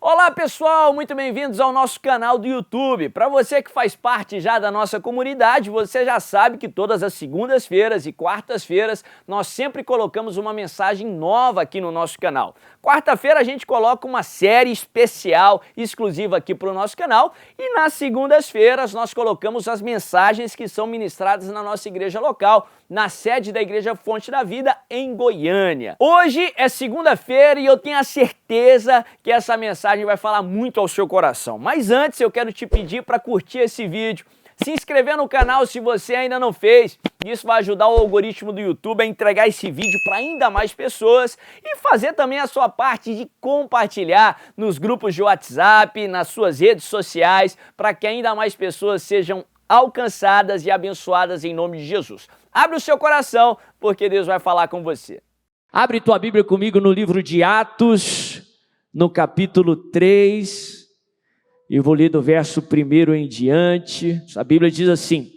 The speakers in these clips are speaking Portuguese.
Olá pessoal, muito bem-vindos ao nosso canal do YouTube. Para você que faz parte já da nossa comunidade, você já sabe que todas as segundas-feiras e quartas-feiras nós sempre colocamos uma mensagem nova aqui no nosso canal. Quarta-feira a gente coloca uma série especial, exclusiva aqui para o nosso canal, e nas segundas-feiras nós colocamos as mensagens que são ministradas na nossa igreja local, na sede da Igreja Fonte da Vida, em Goiânia. Hoje é segunda-feira e eu tenho a certeza que essa mensagem vai falar muito ao seu coração. Mas antes eu quero te pedir para curtir esse vídeo, se inscrever no canal se você ainda não fez. Isso vai ajudar o algoritmo do YouTube a entregar esse vídeo para ainda mais pessoas e fazer também a sua parte de compartilhar nos grupos de WhatsApp, nas suas redes sociais, para que ainda mais pessoas sejam alcançadas e abençoadas em nome de Jesus. Abre o seu coração, porque Deus vai falar com você. Abre tua Bíblia comigo no livro de Atos, no capítulo 3, e vou ler do verso 1 em diante. A Bíblia diz assim: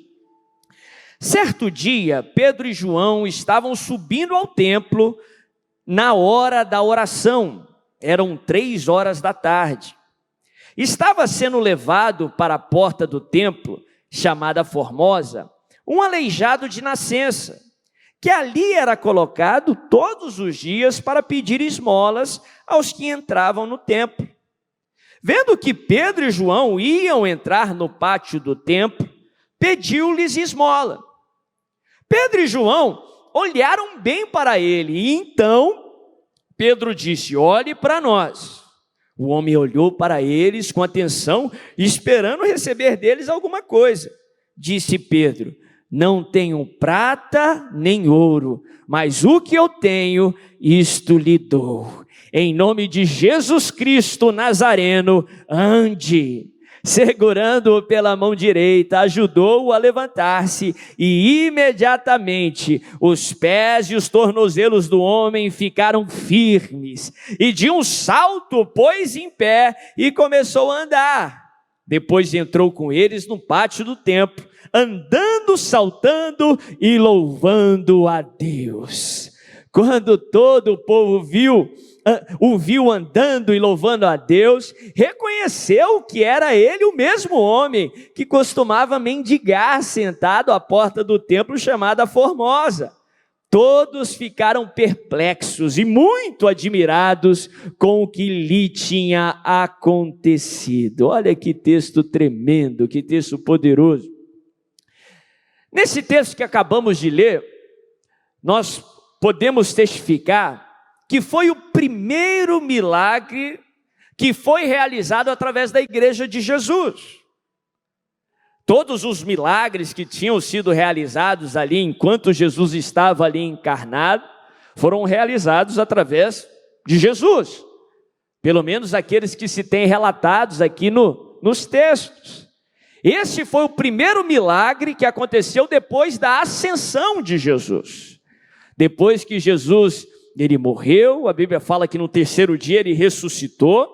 certo dia, Pedro e João estavam subindo ao templo na hora da oração. Eram 3 horas da tarde. Estava sendo levado para a porta do templo, chamada Formosa, um aleijado de nascença, que ali era colocado todos os dias para pedir esmolas aos que entravam no templo. Vendo que Pedro e João iam entrar no pátio do templo, pediu-lhes esmola. Pedro e João olharam bem para ele, e então Pedro disse: olhe para nós. O homem olhou para eles com atenção, esperando receber deles alguma coisa. Disse Pedro: não tenho prata nem ouro, mas o que eu tenho, isto lhe dou. Em nome de Jesus Cristo Nazareno, ande. Segurando-o pela mão direita, ajudou-o a levantar-se, e imediatamente os pés e os tornozelos do homem ficaram firmes, e de um salto pôs em pé e começou a andar. Depois entrou com eles no pátio do templo, andando, saltando e louvando a Deus. Quando todo o povo o viu andando e louvando a Deus, reconheceu que era ele o mesmo homem que costumava mendigar sentado à porta do templo chamada Formosa. Todos ficaram perplexos e muito admirados com o que lhe tinha acontecido. Olha que texto tremendo, que texto poderoso. Nesse texto que acabamos de ler, nós podemos testificar que foi o primeiro milagre que foi realizado através da igreja de Jesus. Todos os milagres que tinham sido realizados ali enquanto Jesus estava ali encarnado, foram realizados através de Jesus. Pelo menos aqueles que se têm relatados aqui nos textos. Esse foi o primeiro milagre que aconteceu depois da ascensão de Jesus. Depois que Jesus ele morreu, a Bíblia fala que no 3º dia ele ressuscitou,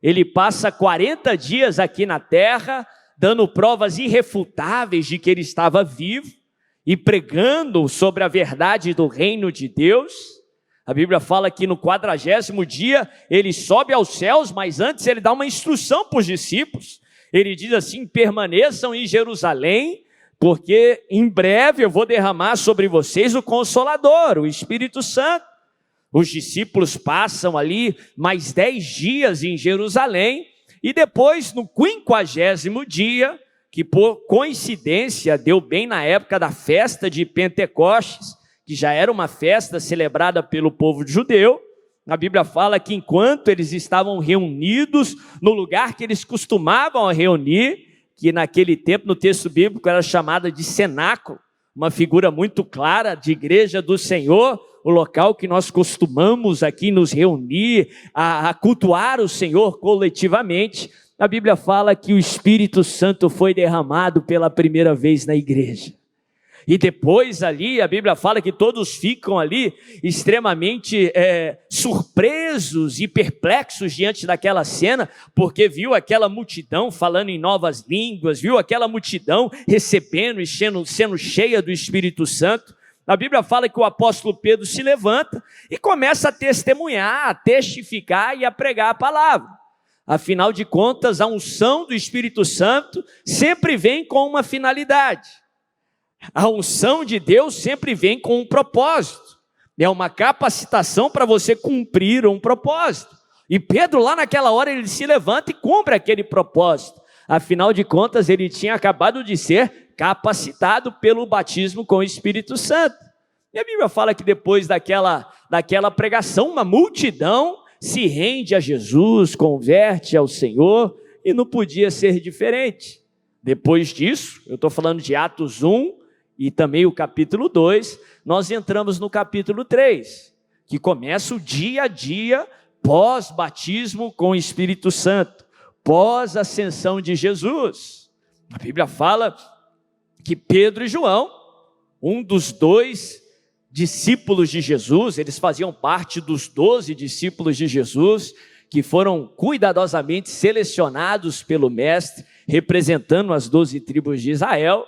ele passa 40 dias aqui na terra, dando provas irrefutáveis de que ele estava vivo, e pregando sobre a verdade do reino de Deus. A Bíblia fala que no 40º dia ele sobe aos céus, mas antes ele dá uma instrução para os discípulos. Ele diz assim: permaneçam em Jerusalém, porque em breve eu vou derramar sobre vocês o Consolador, o Espírito Santo. Os discípulos passam ali mais 10 dias em Jerusalém, e depois no 50º dia, que por coincidência deu bem na época da festa de Pentecostes, que já era uma festa celebrada pelo povo judeu, a Bíblia fala que enquanto eles estavam reunidos no lugar que eles costumavam reunir, que naquele tempo no texto bíblico era chamada de cenáculo, uma figura muito clara de igreja do Senhor, o local que nós costumamos aqui nos reunir, a cultuar o Senhor coletivamente. A Bíblia fala que o Espírito Santo foi derramado pela primeira vez na igreja. E depois ali, a Bíblia fala que todos ficam ali extremamente surpresos e perplexos diante daquela cena, porque viu aquela multidão falando em novas línguas, viu aquela multidão recebendo e sendo cheia do Espírito Santo. A Bíblia fala que o apóstolo Pedro se levanta e começa a testemunhar, a testificar e a pregar a palavra. Afinal de contas, a unção do Espírito Santo sempre vem com uma finalidade. A unção de Deus sempre vem com um propósito. É uma capacitação para você cumprir um propósito. E Pedro, lá naquela hora, ele se levanta e cumpre aquele propósito. Afinal de contas, ele tinha acabado de ser capacitado pelo batismo com o Espírito Santo. E a Bíblia fala que depois daquela pregação, uma multidão se rende a Jesus, converte ao Senhor, e não podia ser diferente. Depois disso, eu estou falando de Atos 1 e também o capítulo 2, nós entramos no capítulo 3, que começa o dia a dia pós-batismo com o Espírito Santo, pós-ascensão de Jesus. A Bíblia fala que Pedro e João, um dos 2 discípulos de Jesus, eles faziam parte dos 12 discípulos de Jesus, que foram cuidadosamente selecionados pelo Mestre, representando as 12 tribos de Israel.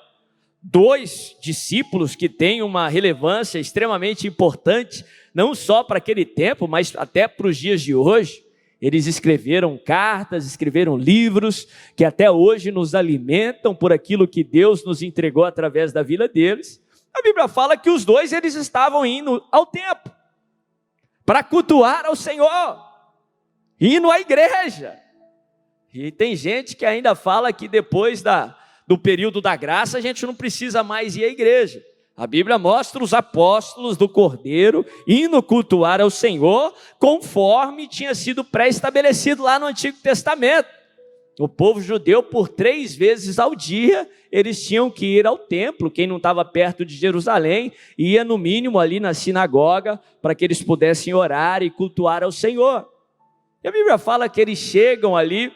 2 discípulos que têm uma relevância extremamente importante, não só para aquele tempo, mas até para os dias de hoje. Eles escreveram cartas, escreveram livros, que até hoje nos alimentam por aquilo que Deus nos entregou através da vida deles. A Bíblia fala que os 2, eles estavam indo ao templo, para cultuar ao Senhor, indo à igreja. E tem gente que ainda fala que depois do período da graça, a gente não precisa mais ir à igreja. A Bíblia mostra os apóstolos do Cordeiro indo cultuar ao Senhor, conforme tinha sido pré-estabelecido lá no Antigo Testamento. O povo judeu, por 3 vezes ao dia, eles tinham que ir ao templo. Quem não estava perto de Jerusalém, ia no mínimo ali na sinagoga, para que eles pudessem orar e cultuar ao Senhor. E a Bíblia fala que eles chegam ali,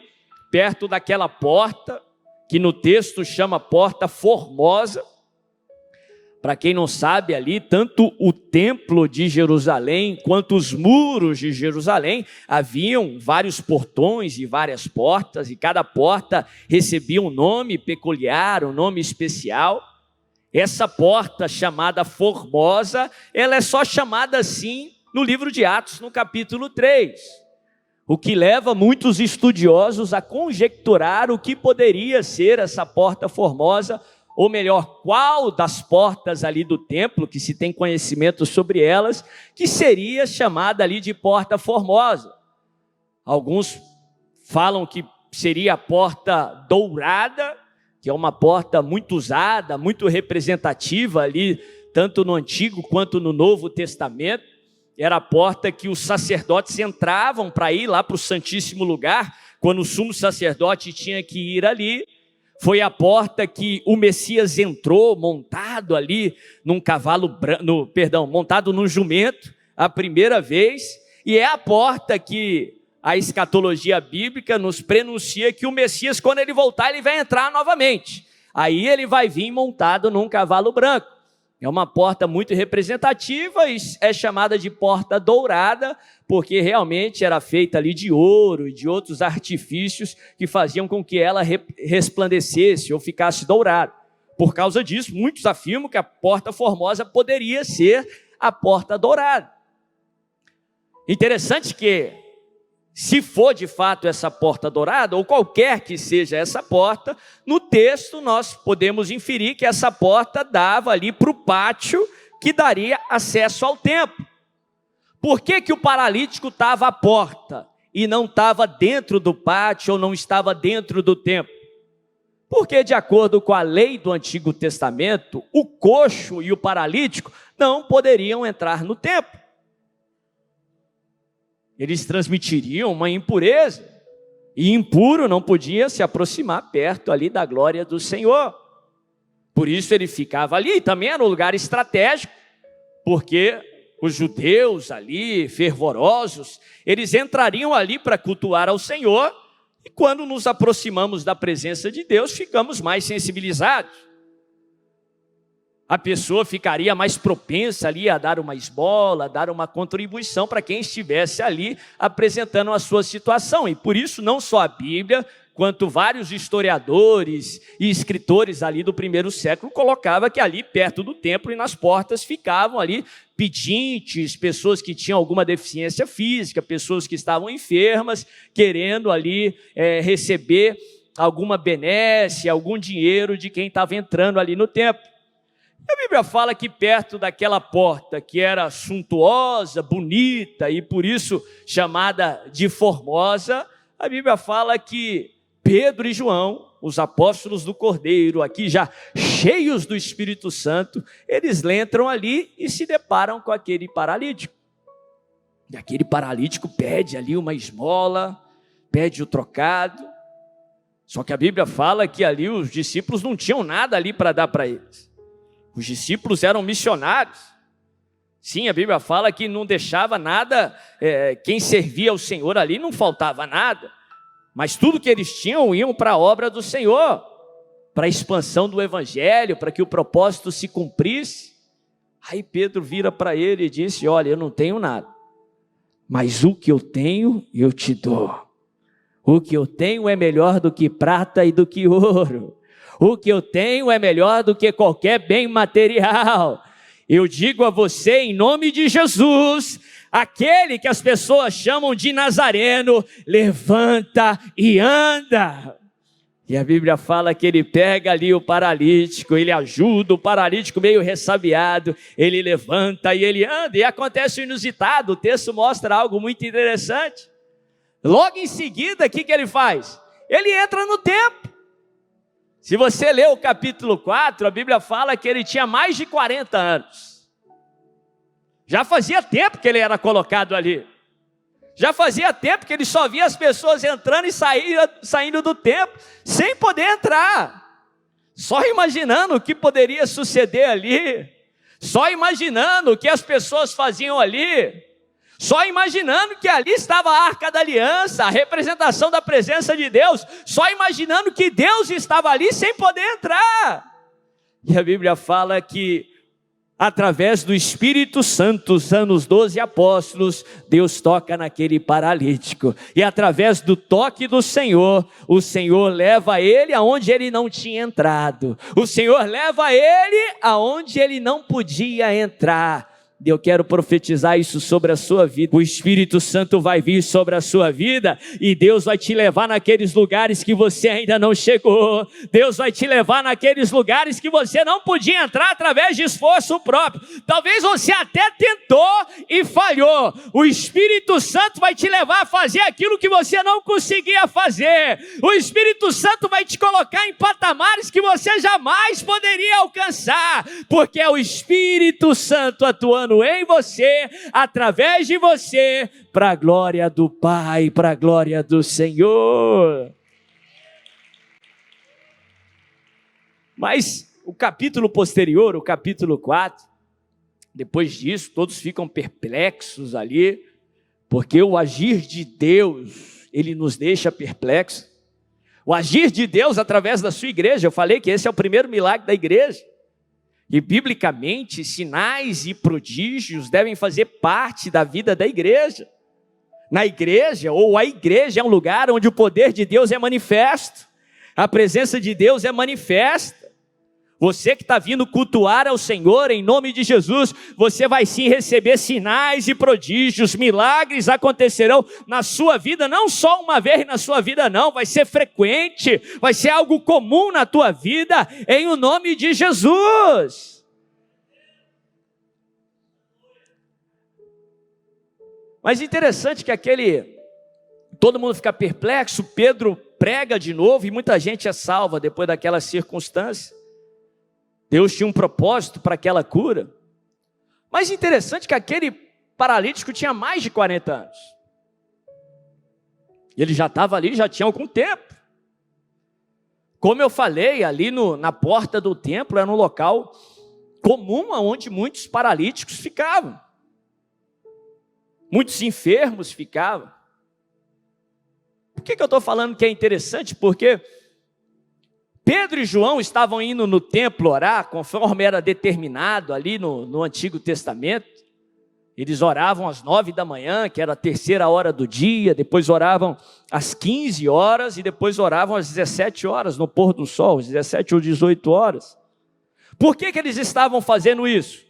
perto daquela porta, que no texto chama Porta Formosa. Para quem não sabe, ali, tanto o templo de Jerusalém, quanto os muros de Jerusalém, haviam vários portões e várias portas, e cada porta recebia um nome peculiar, um nome especial. Essa porta chamada Formosa, ela é só chamada assim no livro de Atos, no capítulo 3. O que leva muitos estudiosos a conjecturar o que poderia ser essa porta formosa, ou melhor, qual das portas ali do templo, que se tem conhecimento sobre elas, que seria chamada ali de porta formosa. Alguns falam que seria a porta dourada, que é uma porta muito usada, muito representativa ali, tanto no Antigo quanto no Novo Testamento. Era a porta que os sacerdotes entravam para ir lá para o Santíssimo Lugar, quando o sumo sacerdote tinha que ir ali. Foi a porta que o Messias entrou montado ali num cavalo montado num jumento a primeira vez, e é a porta que a escatologia bíblica nos prenuncia que o Messias, quando ele voltar, ele vai entrar novamente. Aí ele vai vir montado num cavalo branco. É uma porta muito representativa e é chamada de porta dourada, porque realmente era feita ali de ouro e de outros artifícios que faziam com que ela resplandecesse ou ficasse dourada. Por causa disso, muitos afirmam que a porta formosa poderia ser a porta dourada. Interessante que, se for de fato essa porta dourada, ou qualquer que seja essa porta, no texto nós podemos inferir que essa porta dava ali para o pátio que daria acesso ao templo. Por que que o paralítico estava à porta e não estava dentro do pátio ou não estava dentro do templo? Porque, de acordo com a lei do Antigo Testamento, o coxo e o paralítico não poderiam entrar no templo. Eles transmitiriam uma impureza, e impuro não podia se aproximar perto ali da glória do Senhor. Por isso ele ficava ali, e também era um lugar estratégico, porque os judeus ali, fervorosos, eles entrariam ali para cultuar ao Senhor, e quando nos aproximamos da presença de Deus, ficamos mais sensibilizados. a pessoa ficaria mais propensa ali a dar uma esmola, a dar uma contribuição para quem estivesse ali apresentando a sua situação. E por isso não só a Bíblia, quanto vários historiadores e escritores ali do primeiro século colocava que ali perto do templo e nas portas ficavam ali pedintes, pessoas que tinham alguma deficiência física, pessoas que estavam enfermas, querendo ali receber alguma benesse, algum dinheiro de quem estava entrando ali no templo. A Bíblia fala que perto daquela porta, que era suntuosa, bonita e por isso chamada de Formosa, a Bíblia fala que Pedro e João, os apóstolos do Cordeiro, aqui já cheios do Espírito Santo, eles entram ali e se deparam com aquele paralítico. E aquele paralítico pede ali uma esmola, pede o trocado. Só que a Bíblia fala que ali os discípulos não tinham nada ali para dar para eles. Os discípulos eram missionários. Sim, a Bíblia fala que não deixava nada, quem servia ao Senhor ali não faltava nada. Mas tudo que eles tinham iam para a obra do Senhor, para a expansão do Evangelho, para que o propósito se cumprisse. Aí Pedro vira para ele e disse: olha, eu não tenho nada, mas o que eu tenho eu te dou. O que eu tenho é melhor do que prata e do que ouro. O que eu tenho é melhor do que qualquer bem material. Eu digo a você, em nome de Jesus, aquele que as pessoas chamam de Nazareno, levanta e anda. E a Bíblia fala que ele pega ali o paralítico, ele ajuda o paralítico meio ressabiado, ele levanta e ele anda. E acontece o inusitado, o texto mostra algo muito interessante. Logo em seguida, o que ele faz? Ele entra no templo. Se você ler o capítulo 4, a Bíblia fala que ele tinha mais de 40 anos. Já fazia tempo que ele era colocado ali. Já fazia tempo que ele só via as pessoas entrando e saindo do templo, sem poder entrar. Só imaginando o que poderia suceder ali. Só imaginando o que as pessoas faziam ali. Só imaginando que ali estava a Arca da Aliança, a representação da presença de Deus. Só imaginando que Deus estava ali sem poder entrar. E a Bíblia fala que através do Espírito Santo, usando os 12 apóstolos, Deus toca naquele paralítico. E através do toque do Senhor, o Senhor leva ele aonde ele não tinha entrado. O Senhor leva ele aonde ele não podia entrar. Eu quero profetizar isso sobre a sua vida. O Espírito Santo vai vir sobre a sua vida e Deus vai te levar naqueles lugares que você ainda não chegou. Deus vai te levar naqueles lugares que você não podia entrar através de esforço próprio. Talvez você até tentou e falhou. O Espírito Santo vai te levar a fazer aquilo que você não conseguia fazer. O Espírito Santo vai te colocar em patamares que você jamais poderia alcançar, porque é o Espírito Santo atuando em você, através de você, para a glória do Pai, para a glória do Senhor. Mas o capítulo posterior, o capítulo 4, depois disso, todos ficam perplexos ali, porque o agir de Deus, ele nos deixa perplexos. O agir de Deus através da sua igreja, eu falei que esse é o primeiro milagre da igreja. E biblicamente, sinais e prodígios devem fazer parte da vida da igreja. Na igreja, ou a igreja é um lugar onde o poder de Deus é manifesto. A presença de Deus é manifesta. Você que está vindo cultuar ao Senhor em nome de Jesus, você vai sim receber sinais e prodígios, milagres acontecerão na sua vida, não só uma vez na sua vida não, vai ser frequente, vai ser algo comum na tua vida, em o nome de Jesus. Mas interessante que todo mundo fica perplexo, Pedro prega de novo e muita gente é salva depois daquela circunstância. Deus tinha um propósito para aquela cura. Mas interessante que aquele paralítico tinha mais de 40 anos. Ele já estava ali, já tinha algum tempo. Como eu falei, ali na porta do templo era um local comum onde muitos paralíticos ficavam. Muitos enfermos ficavam. Por que eu estou falando que é interessante? Porque Pedro e João estavam indo no templo orar, conforme era determinado ali no Antigo Testamento. Eles oravam às 9 da manhã, que era a terceira hora do dia, depois oravam às 15 horas e depois oravam às 17 horas, no pôr do sol, às 17 ou 18 horas. Por que eles estavam fazendo isso?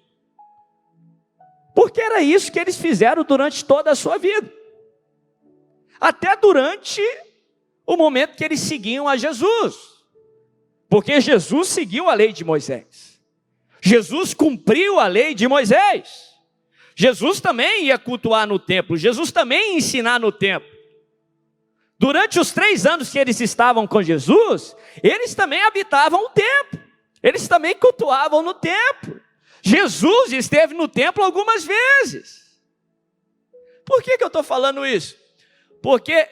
Porque era isso que eles fizeram durante toda a sua vida. Até durante o momento que eles seguiam a Jesus. Porque Jesus seguiu a lei de Moisés. Jesus cumpriu a lei de Moisés. Jesus também ia cultuar no templo. Jesus também ia ensinar no templo. Durante os 3 anos que eles estavam com Jesus, eles também habitavam o templo. Eles também cultuavam no templo. Jesus esteve no templo algumas vezes. Por que eu estou falando isso? Porque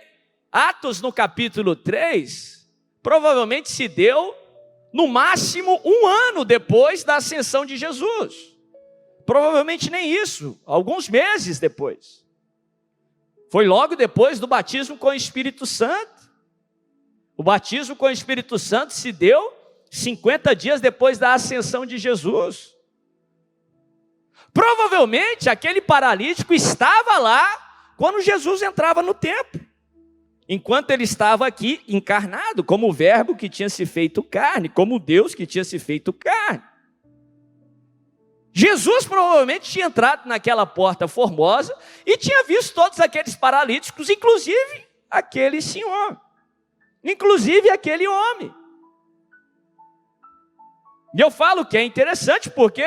Atos no capítulo 3, provavelmente se deu no máximo 1 ano depois da ascensão de Jesus. Provavelmente nem isso, alguns meses depois. Foi logo depois do batismo com o Espírito Santo. O batismo com o Espírito Santo se deu 50 dias depois da ascensão de Jesus. Provavelmente aquele paralítico estava lá quando Jesus entrava no templo. Enquanto ele estava aqui encarnado, como o verbo que tinha se feito carne, como Deus que tinha se feito carne. Jesus provavelmente tinha entrado naquela porta formosa e tinha visto todos aqueles paralíticos, inclusive aquele senhor, inclusive aquele homem. E eu falo que é interessante porque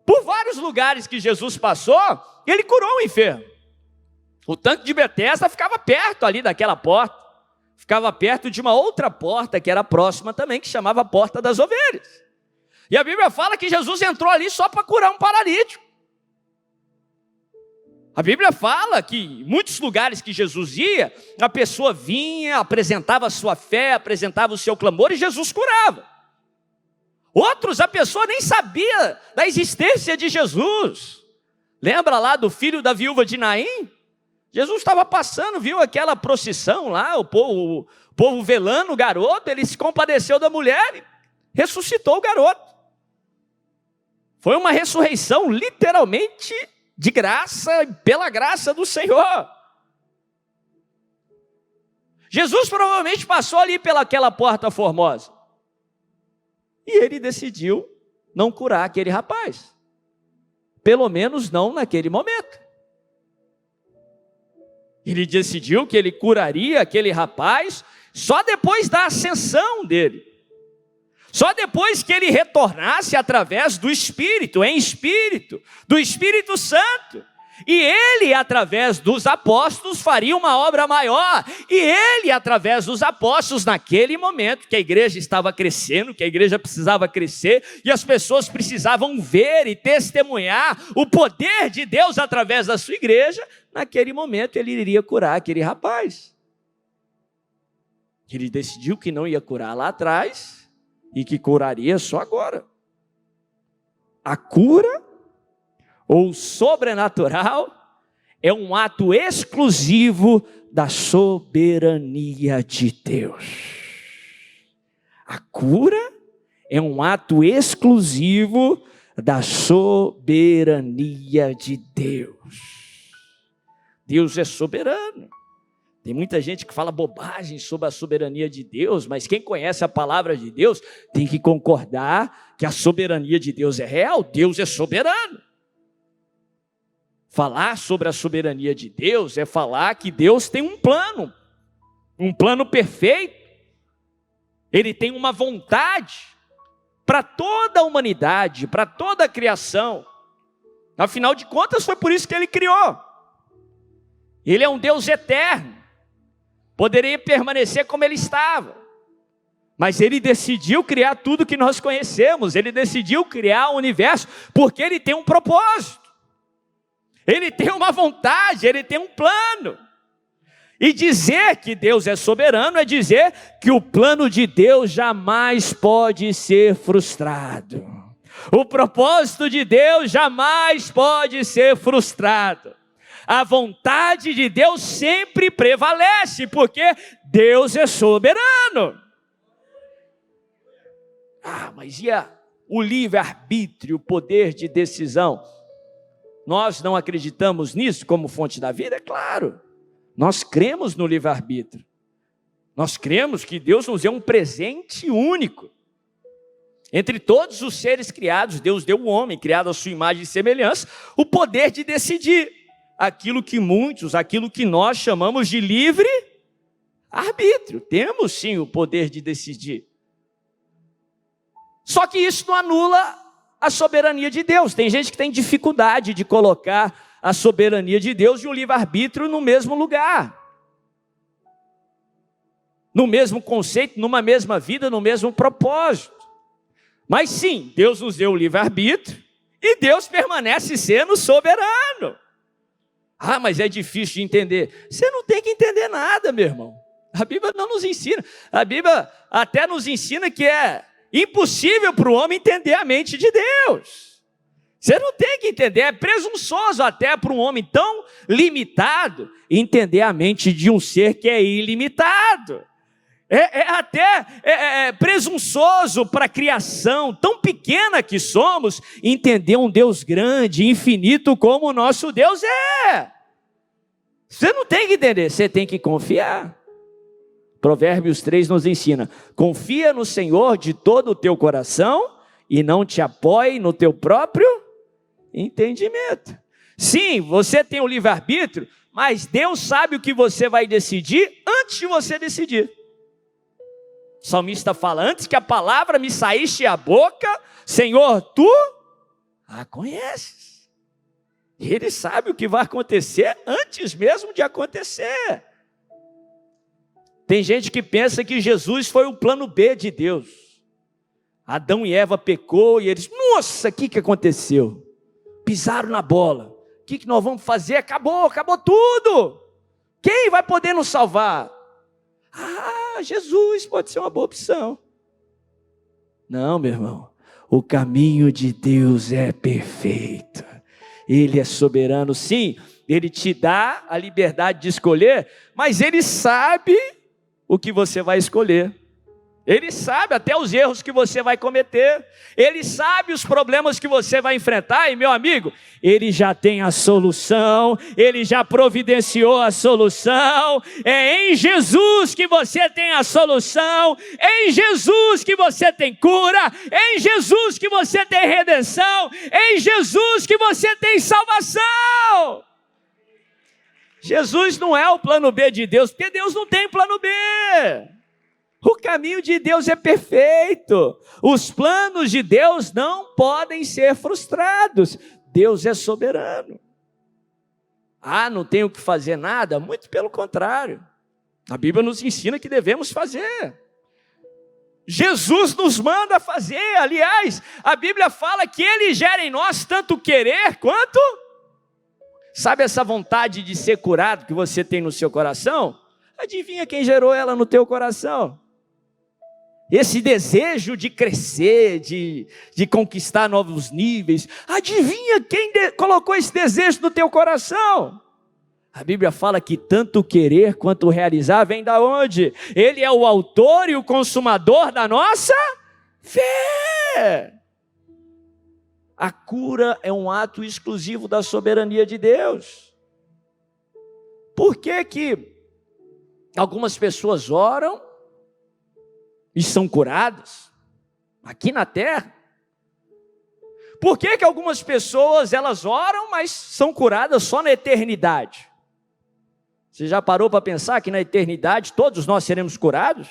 por vários lugares que Jesus passou, ele curou o enfermo. O tanque de Betesda ficava perto ali daquela porta, ficava perto de uma outra porta que era próxima também, que chamava Porta das Ovelhas. E a Bíblia fala que Jesus entrou ali só para curar um paralítico. A Bíblia fala que em muitos lugares que Jesus ia, a pessoa vinha, apresentava a sua fé, apresentava o seu clamor e Jesus curava. Outros, a pessoa nem sabia da existência de Jesus. Lembra lá do filho da viúva de Naim? Jesus estava passando, viu aquela procissão lá, o povo velando o garoto, ele se compadeceu da mulher e ressuscitou o garoto. Foi uma ressurreição literalmente de graça, pela graça do Senhor. Jesus provavelmente passou ali pelaquela porta formosa. E ele decidiu não curar aquele rapaz. Pelo menos não naquele momento. Ele decidiu que ele curaria aquele rapaz só depois da ascensão dele. Só depois que ele retornasse através do Espírito, em Espírito, do Espírito Santo. E ele, através dos apóstolos, faria uma obra maior. E ele, através dos apóstolos, naquele momento que a igreja estava crescendo, que a igreja precisava crescer, e as pessoas precisavam ver e testemunhar o poder de Deus através da sua igreja, naquele momento ele iria curar aquele rapaz. Ele decidiu que não ia curar lá atrás, e que curaria só agora. A cura, ou sobrenatural, é um ato exclusivo da soberania de Deus. A cura é um ato exclusivo da soberania de Deus. Deus é soberano. Tem muita gente que fala bobagem sobre a soberania de Deus, mas quem conhece a palavra de Deus tem que concordar que a soberania de Deus é real. Deus é soberano. Falar sobre a soberania de Deus é falar que Deus tem um plano perfeito. Ele tem uma vontade para toda a humanidade, para toda a criação. Afinal de contas, foi por isso que ele criou. Ele é um Deus eterno. Poderia permanecer como ele estava. Mas ele decidiu criar tudo que nós conhecemos. Ele decidiu criar o universo porque ele tem um propósito. Ele tem uma vontade, ele tem um plano. E dizer que Deus é soberano é dizer que o plano de Deus jamais pode ser frustrado. O propósito de Deus jamais pode ser frustrado. A vontade de Deus sempre prevalece, porque Deus é soberano. Mas o livre-arbítrio, o poder de decisão? Nós não acreditamos nisso como fonte da vida? É claro. Nós cremos no livre-arbítrio. Nós cremos que Deus nos deu um presente único. Entre todos os seres criados, Deus deu ao homem, criado à sua imagem e semelhança, o poder de decidir aquilo que nós chamamos de livre-arbítrio. Temos sim o poder de decidir. Só que isso não anula a soberania de Deus. Tem gente que tem dificuldade de colocar a soberania de Deus e o livre-arbítrio no mesmo lugar. No mesmo conceito, numa mesma vida, no mesmo propósito. Mas sim, Deus nos deu o livre-arbítrio e Deus permanece sendo soberano. Mas é difícil de entender. Você não tem que entender nada, meu irmão. A Bíblia não nos ensina. A Bíblia até nos ensina que é impossível para o homem entender a mente de Deus. Você não tem que entender. É presunçoso até para um homem tão limitado entender a mente de um ser que é ilimitado. É até presunçoso para a criação tão pequena que somos entender um Deus grande, infinito como o nosso Deus é. Você não tem que entender, você tem que confiar. Provérbios 3 nos ensina: confia no Senhor de todo o teu coração e não te apoie no teu próprio entendimento. Sim, você tem o livre-arbítrio, mas Deus sabe o que você vai decidir antes de você decidir. O salmista fala: antes que a palavra me saísse à boca, Senhor, tu a conheces. Ele sabe o que vai acontecer antes mesmo de acontecer. Tem gente que pensa que Jesus foi o plano B de Deus. Adão e Eva pecou e eles, nossa, o que aconteceu? Pisaram na bola. O que nós vamos fazer? Acabou tudo. Quem vai poder nos salvar? Jesus pode ser uma boa opção. Não, meu irmão. O caminho de Deus é perfeito. Ele é soberano, sim. Ele te dá a liberdade de escolher, mas Ele sabe o que você vai escolher. Ele sabe até os erros que você vai cometer. Ele sabe os problemas que você vai enfrentar. E meu amigo, Ele já tem a solução. Ele já providenciou a solução. É em Jesus que você tem a solução. É em Jesus que você tem cura. É em Jesus que você tem redenção. É em Jesus que você tem salvação. Jesus não é o plano B de Deus, porque Deus não tem plano B. O caminho de Deus é perfeito. Os planos de Deus não podem ser frustrados. Deus é soberano. Não tenho que fazer nada? Muito pelo contrário. A Bíblia nos ensina que devemos fazer. Jesus nos manda fazer. Aliás, a Bíblia fala que Ele gera em nós tanto querer quanto... Sabe essa vontade de ser curado que você tem no seu coração? Adivinha quem gerou ela no teu coração? Esse desejo de crescer, de conquistar novos níveis. Adivinha quem colocou esse desejo no teu coração? A Bíblia fala que tanto querer quanto realizar vem da onde? Ele é o autor e o consumador da nossa fé. A cura é um ato exclusivo da soberania de Deus. Por que algumas pessoas oram e são curadas aqui na terra? Por que algumas pessoas elas oram, mas são curadas só na eternidade? Você já parou para pensar que na eternidade todos nós seremos curados?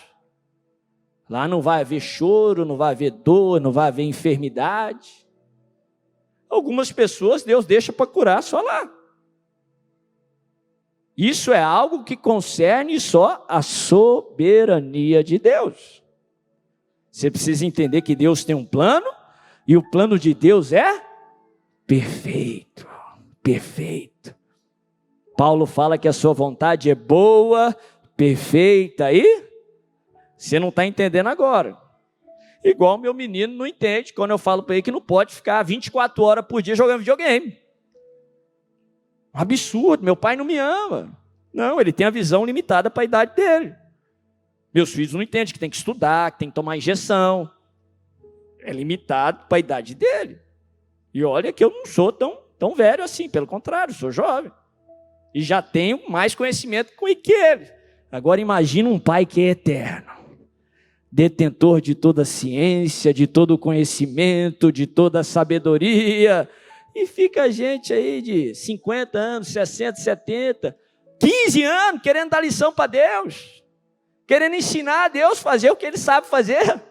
Lá não vai haver choro, não vai haver dor, não vai haver enfermidade. Algumas pessoas Deus deixa para curar só lá. Isso é algo que concerne só a soberania de Deus. Você precisa entender que Deus tem um plano, e o plano de Deus é perfeito, perfeito. Paulo fala que a sua vontade é boa, perfeita, e você não está entendendo agora. Igual meu menino não entende quando eu falo para ele que não pode ficar 24 horas por dia jogando videogame. Um absurdo, meu pai não me ama. Não, ele tem a visão limitada para a idade dele. Meus filhos não entendem que tem que estudar, que tem que tomar injeção. é limitado para a idade dele. E olha que eu não sou tão velho assim, pelo contrário, sou jovem. E já tenho mais conhecimento que ele. Agora imagina um pai que é eterno, detentor de toda a ciência, de todo o conhecimento, de toda a sabedoria. E fica a gente aí de 50 anos, 60, 70, 15 anos querendo dar lição para Deus, querendo ensinar a Deus a fazer o que Ele sabe fazer,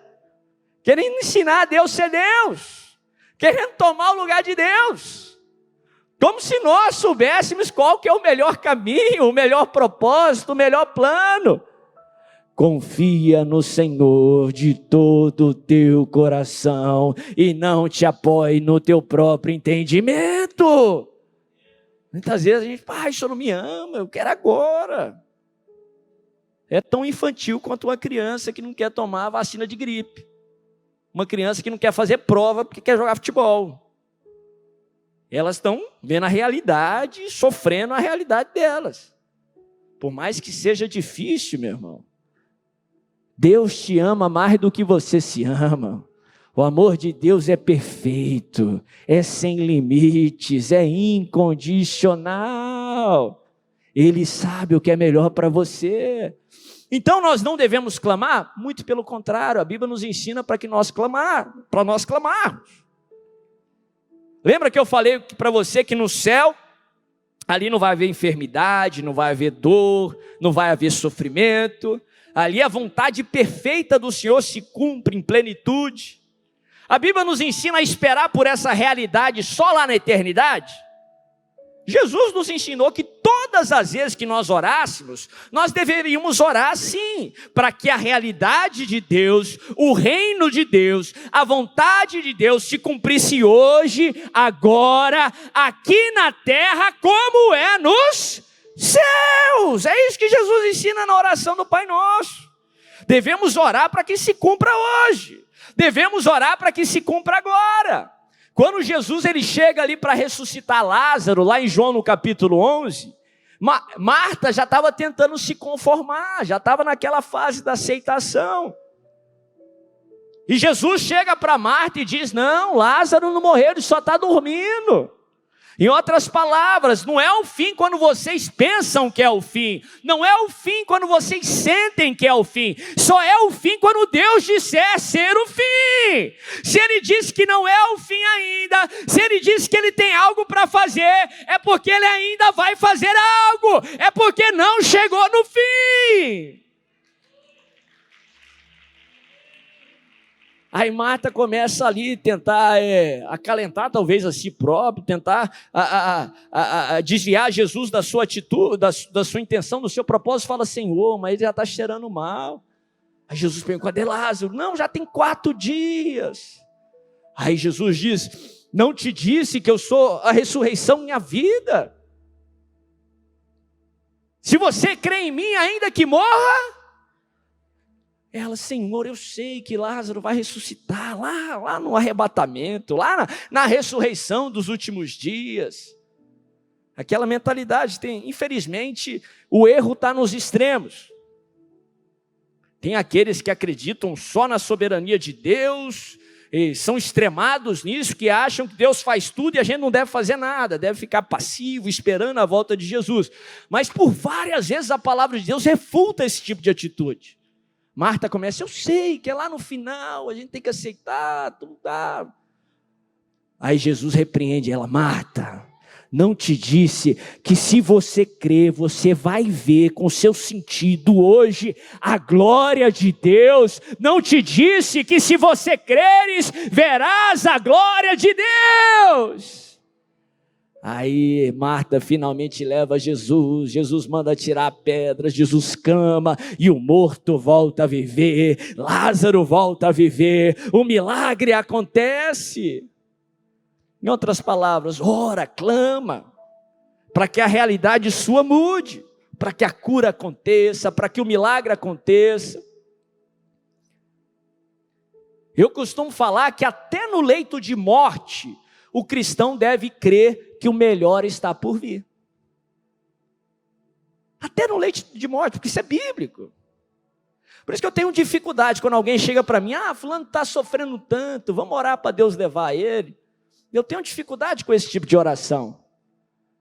querendo ensinar a Deus a ser Deus, querendo tomar o lugar de Deus. Como se nós soubéssemos qual que é o melhor caminho, o melhor propósito, o melhor plano. Confia no Senhor de todo o teu coração e não te apoie no teu próprio entendimento. Muitas vezes a gente fala, o Senhor não me ama, eu quero agora. É tão infantil quanto uma criança que não quer tomar a vacina de gripe. Uma criança que não quer fazer prova porque quer jogar futebol. Elas estão vendo a realidade, sofrendo a realidade delas. Por mais que seja difícil, meu irmão, Deus te ama mais do que você se ama. O amor de Deus é perfeito, é sem limites, é incondicional. Ele sabe o que é melhor para você. Então nós não devemos clamar? Muito pelo contrário, a Bíblia nos ensina para nós clamarmos. Lembra que eu falei para você que no céu, ali não vai haver enfermidade, não vai haver dor, não vai haver sofrimento. Ali a vontade perfeita do Senhor se cumpre em plenitude. A Bíblia nos ensina a esperar por essa realidade só lá na eternidade. Jesus nos ensinou que todas as vezes que nós orássemos, nós deveríamos orar sim, para que a realidade de Deus, o reino de Deus, a vontade de Deus se cumprisse hoje, agora, aqui na terra, como é nos céus. É isso que Jesus ensina na oração do Pai Nosso. Devemos orar para que se cumpra hoje. Devemos orar para que se cumpra agora. Quando Jesus ele chega ali para ressuscitar Lázaro, lá em João no capítulo 11, Marta já estava tentando se conformar, já estava naquela fase da aceitação. E Jesus chega para Marta e diz, não, Lázaro não morreu, ele só está dormindo. Em outras palavras, não é o fim quando vocês pensam que é o fim. Não é o fim quando vocês sentem que é o fim. Só é o fim quando Deus disser ser o fim. Se Ele diz que não é o fim ainda, se Ele diz que Ele tem algo para fazer, é porque Ele ainda vai fazer algo. É porque não chegou no fim. Aí Marta começa ali tentar acalentar talvez a si próprio, tentar desviar Jesus da sua atitude, da sua intenção, do seu propósito. Fala, Senhor, mas ele já está cheirando mal. Aí Jesus pergunta, cadê Lázaro? Não, já tem 4 dias. Aí Jesus diz, não te disse que eu sou a ressurreição e a vida? Se você crê em mim, ainda que morra... Ela, Senhor, eu sei que Lázaro vai ressuscitar lá no arrebatamento, lá na ressurreição dos últimos dias. Aquela mentalidade infelizmente, o erro está nos extremos. Tem aqueles que acreditam só na soberania de Deus, e são extremados nisso, que acham que Deus faz tudo e a gente não deve fazer nada, deve ficar passivo, esperando a volta de Jesus. Mas por várias vezes a palavra de Deus refuta esse tipo de atitude. Marta começa, eu sei que é lá no final, a gente tem que aceitar, tudo dá. Aí Jesus repreende ela, Marta, não te disse que se você crer, você vai ver com seu sentido hoje a glória de Deus? Não te disse que se você creres, verás a glória de Deus? Aí Marta finalmente leva Jesus, Jesus manda tirar a pedra, Jesus clama e o morto volta a viver, Lázaro volta a viver, o milagre acontece. Em outras palavras, ora, clama, para que a realidade sua mude, para que a cura aconteça, para que o milagre aconteça. Eu costumo falar que até no leito de morte, o cristão deve crer que o melhor está por vir. Até no leito de morte, porque isso é bíblico. Por isso que eu tenho dificuldade quando alguém chega para mim, fulano está sofrendo tanto, vamos orar para Deus levar ele. Eu tenho dificuldade com esse tipo de oração.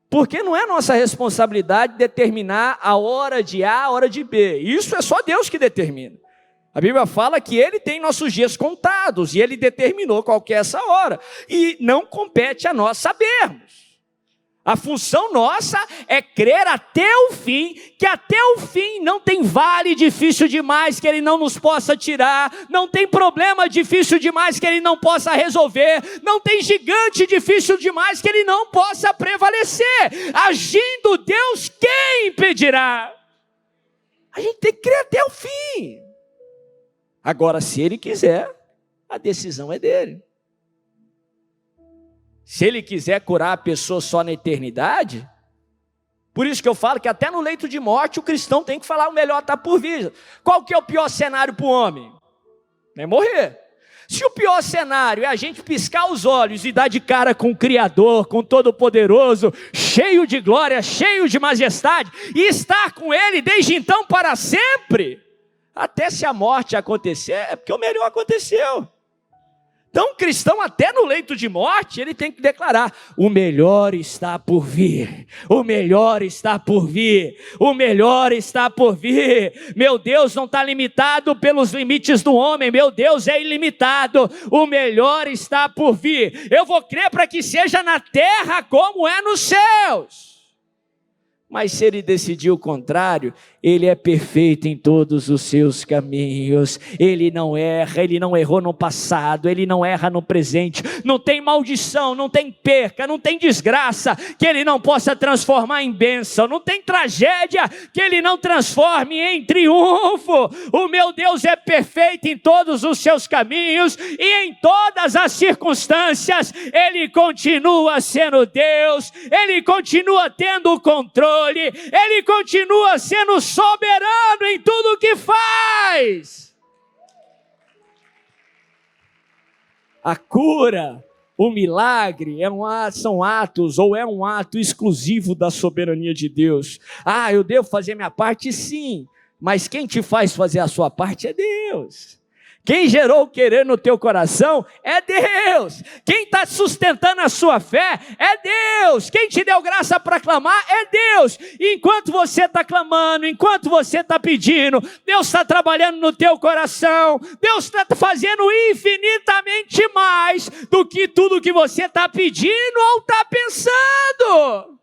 Porque não é nossa responsabilidade determinar a hora de A, a hora de B. Isso é só Deus que determina. A Bíblia fala que Ele tem nossos dias contados e Ele determinou qual que é essa hora. E não compete a nós sabermos. A função nossa é crer até o fim, que até o fim não tem vale difícil demais que Ele não nos possa tirar, não tem problema difícil demais que Ele não possa resolver, não tem gigante difícil demais que Ele não possa prevalecer. Agindo Deus, quem impedirá? A gente tem que crer até o fim. Agora, se Ele quiser, a decisão é dele. Se Ele quiser curar a pessoa só na eternidade, por isso que eu falo que até no leito de morte o cristão tem que falar o melhor está por vir. Qual que é o pior cenário para o homem? É morrer. Se o pior cenário é a gente piscar os olhos e dar de cara com o Criador, com o Todo-Poderoso, cheio de glória, cheio de majestade, e estar com Ele desde então para sempre, até se a morte acontecer, é porque o melhor aconteceu. Então, o cristão, até no leito de morte, ele tem que declarar: o melhor está por vir, o melhor está por vir, o melhor está por vir. Meu Deus não está limitado pelos limites do homem, meu Deus é ilimitado, o melhor está por vir. Eu vou crer para que seja na terra como é nos céus. Mas se Ele decidir o contrário, Ele é perfeito em todos os seus caminhos. Ele não erra, Ele não errou no passado, Ele não erra no presente. Não tem maldição, não tem perca, não tem desgraça que Ele não possa transformar em bênção. Não tem tragédia que Ele não transforme em triunfo. O meu Deus é perfeito em todos os seus caminhos e em todas as circunstâncias. Ele continua sendo Deus, Ele continua tendo o controle. Ele continua sendo soberano em tudo o que faz. A cura, o milagre são atos, ou é um ato exclusivo da soberania de Deus. Eu devo fazer minha parte? Sim, mas quem te faz fazer a sua parte é Deus. Quem gerou o querer no teu coração é Deus. Quem está sustentando a sua fé é Deus. Quem te deu graça para clamar é Deus. E enquanto você está clamando, enquanto você está pedindo, Deus está trabalhando no teu coração. Deus está fazendo infinitamente mais do que tudo que você está pedindo ou está pensando.